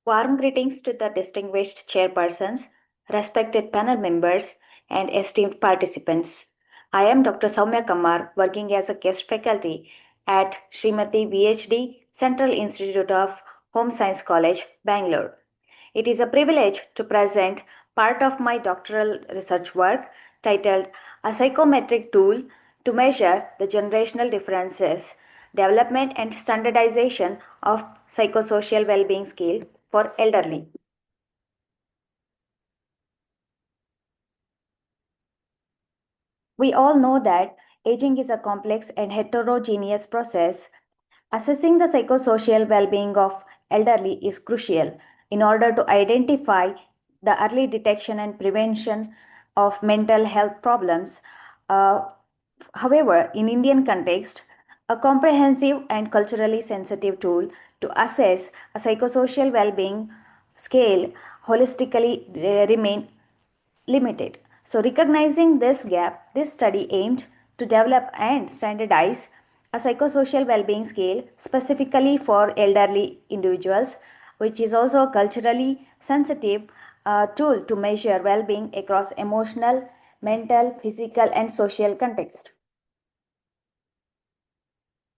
Warm greetings to the distinguished chairpersons, respected panel members, and esteemed participants. I am Dr. Soumya Kammar, working as a guest faculty at Srimati VHD Central Institute of Home Science College, Bangalore. It is a privilege to present part of my doctoral research work titled A Psychometric Tool to Measure the Generational Differences, Development and Standardization of Psychosocial Well-being Scale for Elderly. We all know that aging is a complex and heterogeneous process. Assessing the psychosocial well being of elderly is crucial in order to identify the early detection and prevention of mental health problems. Uh, However, in Indian context, a comprehensive and culturally sensitive tool to assess a psychosocial well being scale holistically remain limited. So, recognizing this gap, this study aimed to develop and standardize a psychosocial well-being scale specifically for elderly individuals, which is also a culturally sensitive tool to measure well-being across emotional, mental, physical, and social context.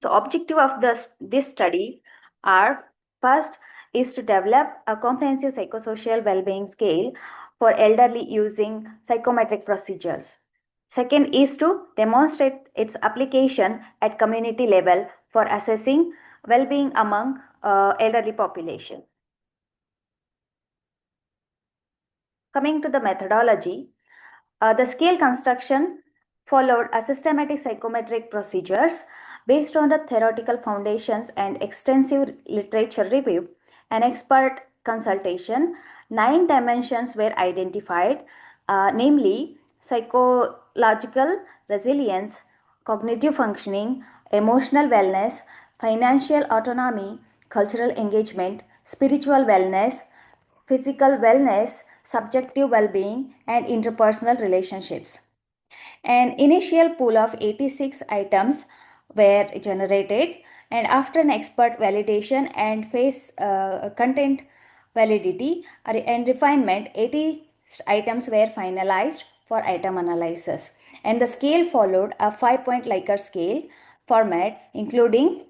The objective of this study are first is to develop a comprehensive psychosocial well-being scale for elderly using psychometric procedures. Second is to demonstrate its application at community level for assessing well-being among elderly population. Coming to the methodology, the scale construction followed a systematic psychometric procedures based on the theoretical foundations and extensive literature review and expert consultation. 9 dimensions were identified, namely psychological resilience, cognitive functioning, emotional wellness, financial autonomy, cultural engagement, spiritual wellness, physical wellness, subjective well being, and interpersonal relationships. An initial pool of 86 items were generated, and after an expert validation and phase content validity and refinement, 80 items were finalized for item analysis. And the scale followed a 5-point Likert scale format, including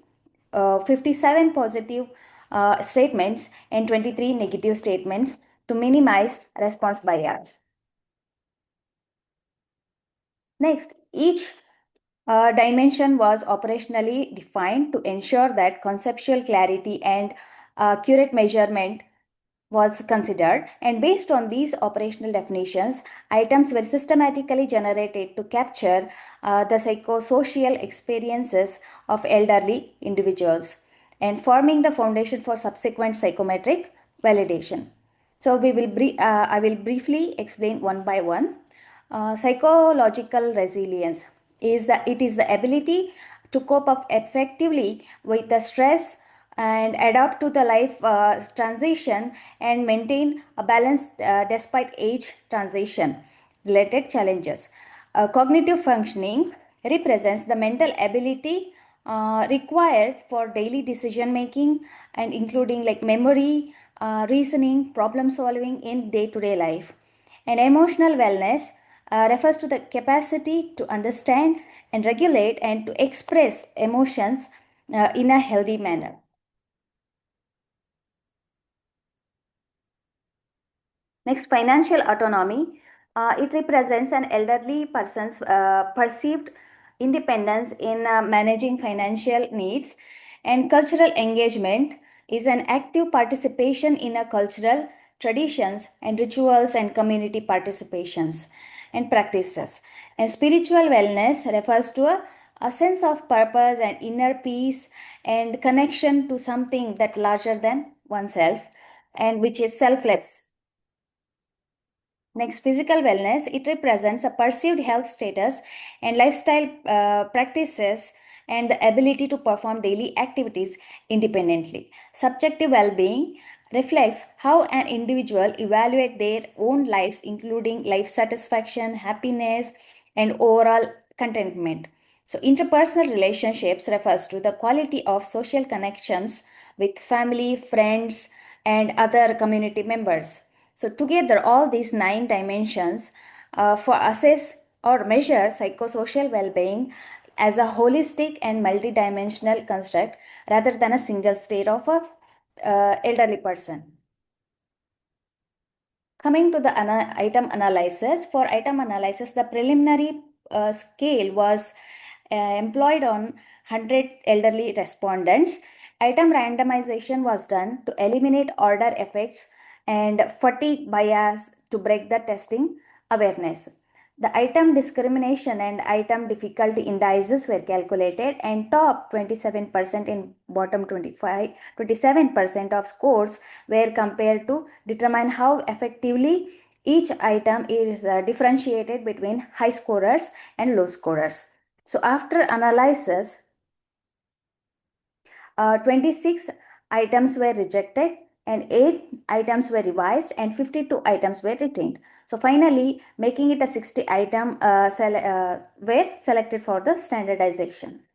57 positive statements and 23 negative statements to minimize response bias. Next, each dimension was operationally defined to ensure that conceptual clarity and accurate measurement was considered, and based on these operational definitions, items were systematically generated to capture the psychosocial experiences of elderly individuals and forming the foundation for subsequent psychometric validation. So I will briefly explain one by one. Psychological resilience is the ability to cope up effectively with the stress and adapt to the life transition and maintain a balance despite age transition related challenges. Cognitive functioning represents the mental ability required for daily decision making and including like memory, reasoning, problem solving in day-to-day life. And emotional wellness refers to the capacity to understand and regulate and to express emotions in a healthy manner. Next, financial autonomy. It represents an elderly person's perceived independence in managing financial needs, and cultural engagement is an active participation in a cultural traditions and rituals and community participations and practices. And spiritual wellness refers to a sense of purpose and inner peace and connection to something that larger than oneself and which is selfless. Next, physical wellness. It represents a perceived health status and lifestyle practices and the ability to perform daily activities independently. Subjective well-being reflects how an individual evaluate their own lives, including life satisfaction, happiness, and overall contentment. So, interpersonal relationships refers to the quality of social connections with family, friends, and other community members. So together, all these 9 dimensions for assess or measure psychosocial well-being as a holistic and multidimensional construct rather than a single state of a elderly person. Coming to the item analysis, for item analysis, the preliminary scale was employed on 100 elderly respondents. Item randomization was done to eliminate order effects and fatigue bias to break the testing awareness. The item discrimination and item difficulty indices were calculated, and top 27% and bottom 27% of scores were compared to determine how effectively each item is differentiated between high scorers and low scorers. So after analysis, 26 items were rejected and 8 items were revised and 52 items were retained. So finally, making it a 60 item were selected for the standardization.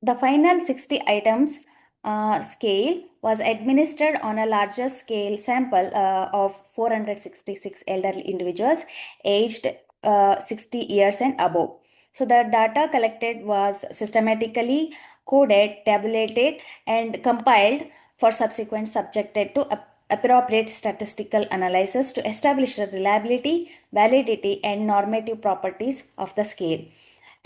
The final 60 items scale was administered on a larger scale sample of 466 elderly individuals aged 60 years and above. So the data collected was systematically coded, tabulated, and compiled for subsequent subjected to appropriate statistical analysis to establish the reliability, validity, and normative properties of the scale.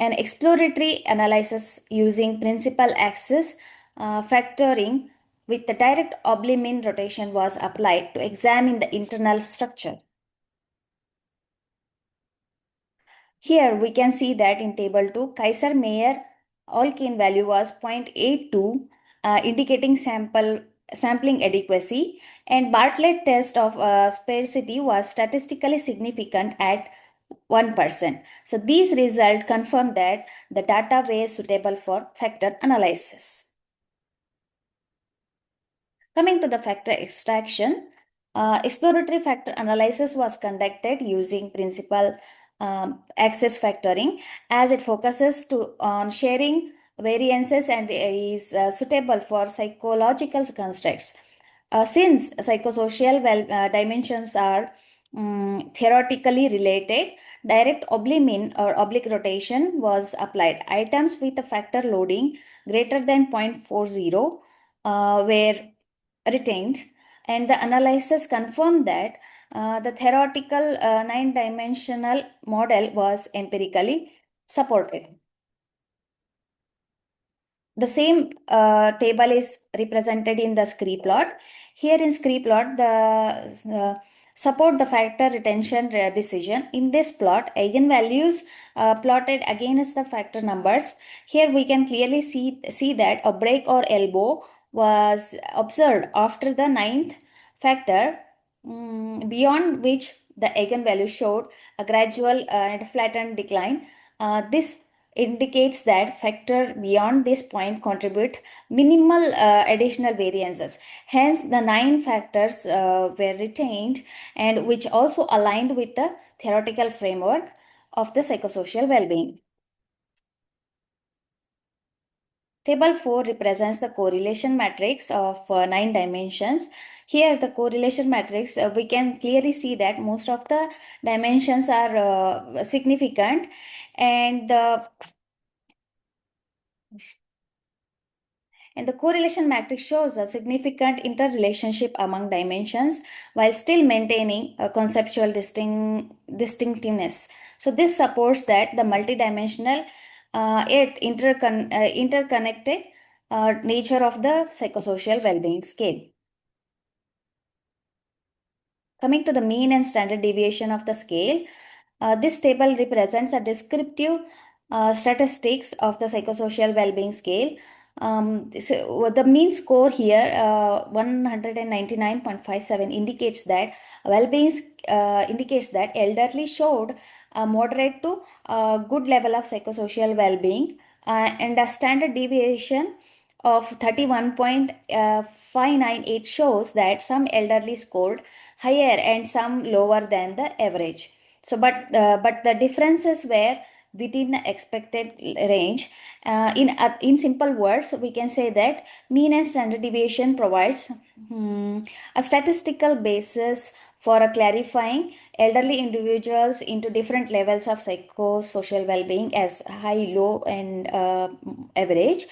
An exploratory analysis using principal axis factoring with the direct oblique mean rotation was applied to examine the internal structure. Here we can see that in table 2, Kaiser-Meyer Olkin value was 0.82, indicating sampling adequacy, and Bartlett test of sparsity was statistically significant at 1%. So these results confirm that the data were suitable for factor analysis. Coming to the factor extraction, exploratory factor analysis was conducted using principal axis factoring, as it focuses on sharing variances and is suitable for psychological constructs. Since psychosocial dimensions are theoretically related, direct oblique mean or oblique rotation was applied. Items with a factor loading greater than 0.40 were retained, and the analysis confirmed that the theoretical 9 dimensional model was empirically supported. The same table is represented in the scree plot. Here in scree plot, the support the factor retention decision. In this plot, eigenvalues plotted against the factor numbers. Here we can clearly see that a break or elbow was observed after the 9th factor, beyond which the eigenvalue showed a gradual and flattened decline. This indicates that factor beyond this point contribute minimal additional variances. Hence, the 9 factors were retained, and which also aligned with the theoretical framework of the psychosocial well-being. Table 4 represents the correlation matrix of 9 dimensions. Here, the correlation matrix, we can clearly see that most of the dimensions are significant, and the correlation matrix shows a significant interrelationship among dimensions while still maintaining a conceptual distinctiveness. So this supports that the multidimensional yet interconnected nature of the psychosocial well-being scale. Coming to the mean and standard deviation of the scale, this table represents a descriptive statistics of the psychosocial well-being scale. So the mean score here, 199.57, indicates that well-being indicates that elderly showed a moderate to good level of psychosocial well-being, and a standard deviation of 31.598 shows that some elderly scored higher and some lower than the average. So, but the differences were within the expected range. In simple words, we can say that mean and standard deviation provides a statistical basis for a clarifying elderly individuals into different levels of psychosocial well-being as high, low, and average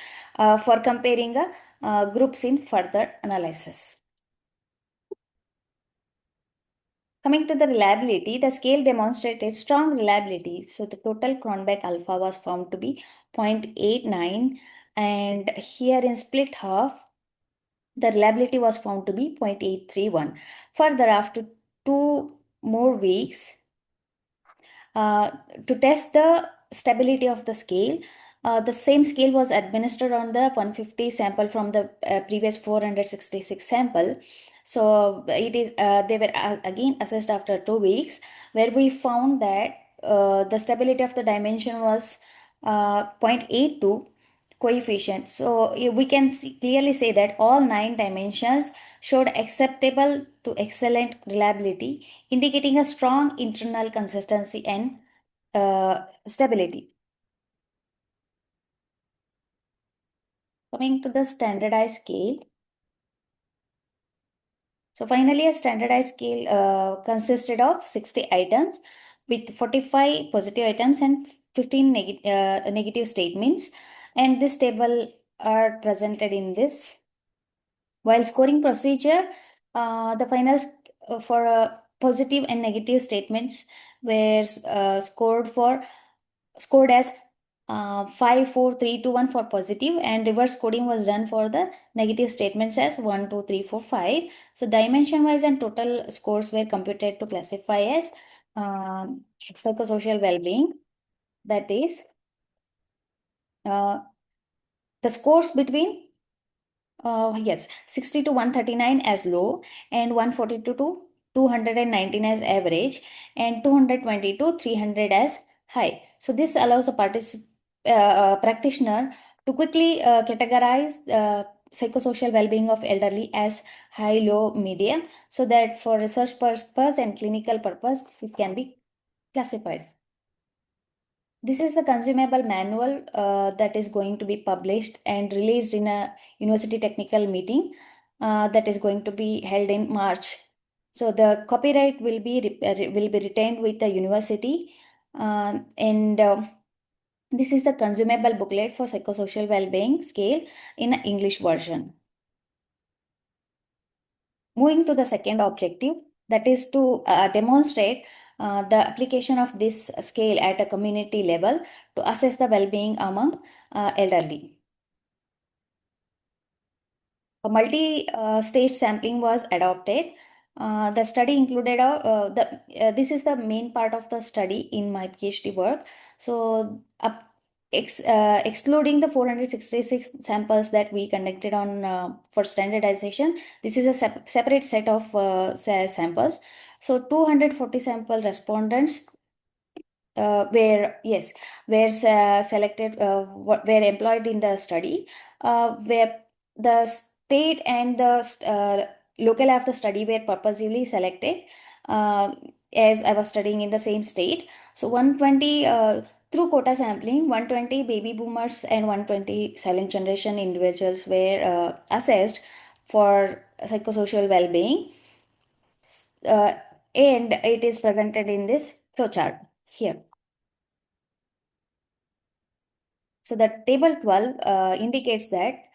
for comparing groups in further analysis. Coming to the reliability, the scale demonstrated strong reliability. So the total Cronbach alpha was found to be 0.89, and here in split half, the reliability was found to be 0.831. Further, after 2 more weeks, uh, to test the stability of the scale, the same scale was administered on the 150 sample from the previous 466 sample. So they were again assessed after 2 weeks, where we found that the stability of the dimension was 0.82 coefficient. So we can clearly say that all 9 dimensions showed acceptable to excellent reliability, indicating a strong internal consistency and stability. Coming to the standardized scale. So finally, a standardized scale consisted of 60 items with 45 positive items and 15 negative statements. And this table are presented in this. While scoring procedure, the finals for positive and negative statements were scored as 5, 4, 3, 2, 1 for positive, and reverse coding was done for the negative statements as 1, 2, 3, 4, 5. So dimension wise and total scores were computed to classify as psychosocial well-being. That is, the scores between 60 to 139 as low, and 142 to 219 as average, and 220 to 300 as high. So this allows a practitioner to quickly categorize psychosocial well-being of elderly as high, low, medium, so that for research purpose and clinical purpose, it can be classified. This is the consumable manual that is going to be published and released in a university technical meeting that is going to be held in March. So the copyright will be retained with the university, and this is the consumable booklet for psychosocial well-being scale in an English version. Moving to the second objective, that is to demonstrate the application of this scale at a community level to assess the well-being among elderly. A multi-stage sampling was adopted. The study included this is the main part of the study in my PhD work. So excluding the 466 samples that we conducted on for standardization, this is a separate set of samples. So 240 sample respondents were selected, were employed in the study, where the state and the local of the study were purposely selected, as I was studying in the same state. So 120 through quota sampling, 120 baby boomers and 120 silent generation individuals were assessed for psychosocial well-being, and it is presented in this flowchart here. So the table 12 indicates that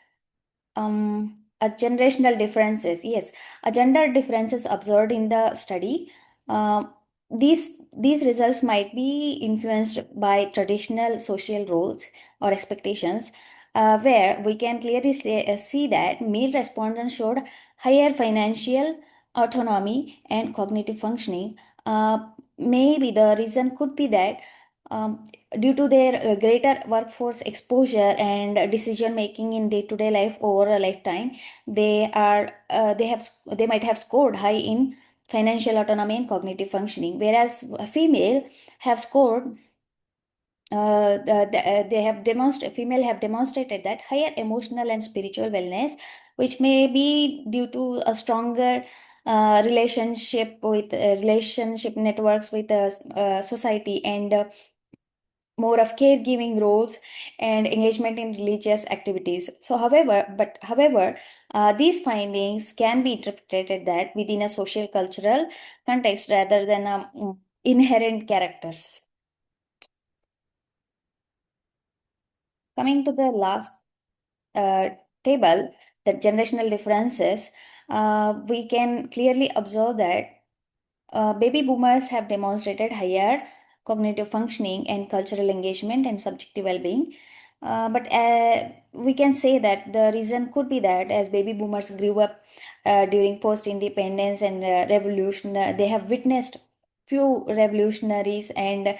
a generational differences, yes, a gender differences observed in the study. These results might be influenced by traditional social roles or expectations, where we can clearly see that male respondents showed higher financial autonomy and cognitive functioning. Maybe the reason could be that due to their greater workforce exposure and decision making in day-to-day life over a lifetime, they might have scored high in financial autonomy and cognitive functioning, whereas female have scored they have demonstrated female have demonstrated that higher emotional and spiritual wellness, which may be due to a stronger relationship networks with society, and more of caregiving roles and engagement in religious activities. So, however, these findings can be interpreted that within a social cultural context rather than inherent characters. Coming to the last uh, table, the generational differences, we can clearly observe that baby boomers have demonstrated higher cognitive functioning and cultural engagement and subjective well-being. But we can say that the reason could be that as baby boomers grew up during post-independence and revolution, they have witnessed few revolutionaries, and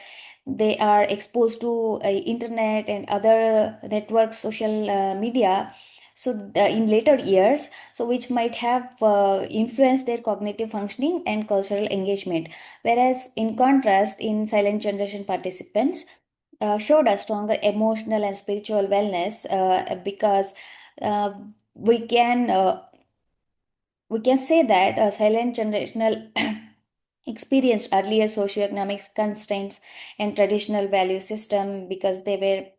they are exposed to internet and other networks, social media. So in later years, so which might have influenced their cognitive functioning and cultural engagement. Whereas in contrast, in silent generation participants showed a stronger emotional and spiritual wellness because uh, we can uh, we can say that a silent generational experienced earlier socioeconomic constraints and traditional value system because they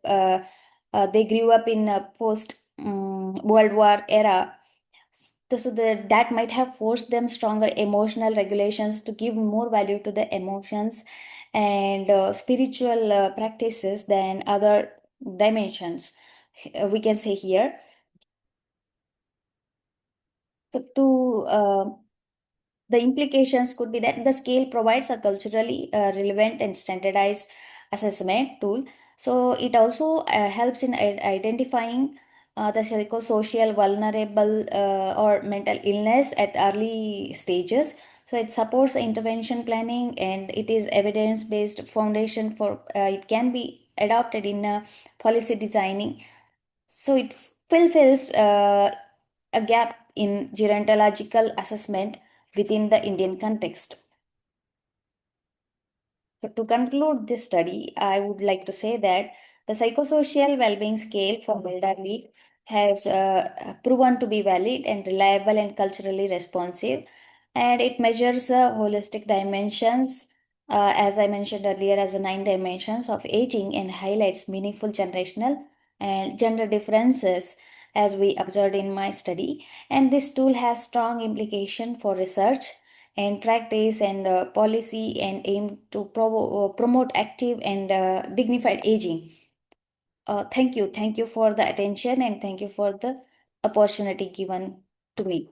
grew up in a post World War era. So that might have forced them stronger emotional regulations to give more value to the emotions and spiritual practices than other dimensions. We can say here. So to the implications could be that the scale provides a culturally relevant and standardized assessment tool. So it also helps in identifying the psychosocial vulnerable or mental illness at early stages. So it supports intervention planning, and it is evidence-based foundation for it can be adopted in policy designing. So it fulfills a gap in gerontological assessment within the Indian context. So, to conclude this study, I would like to say that the psychosocial well-being scale for elderly has proven to be valid and reliable and culturally responsive, and it measures holistic dimensions, as I mentioned earlier, as the 9 dimensions of aging, and highlights meaningful generational and gender differences, as we observed in my study. And this tool has strong implication for research and practice and policy, and aim to promote active and dignified aging. Thank you for the attention, and thank you for the opportunity given to me.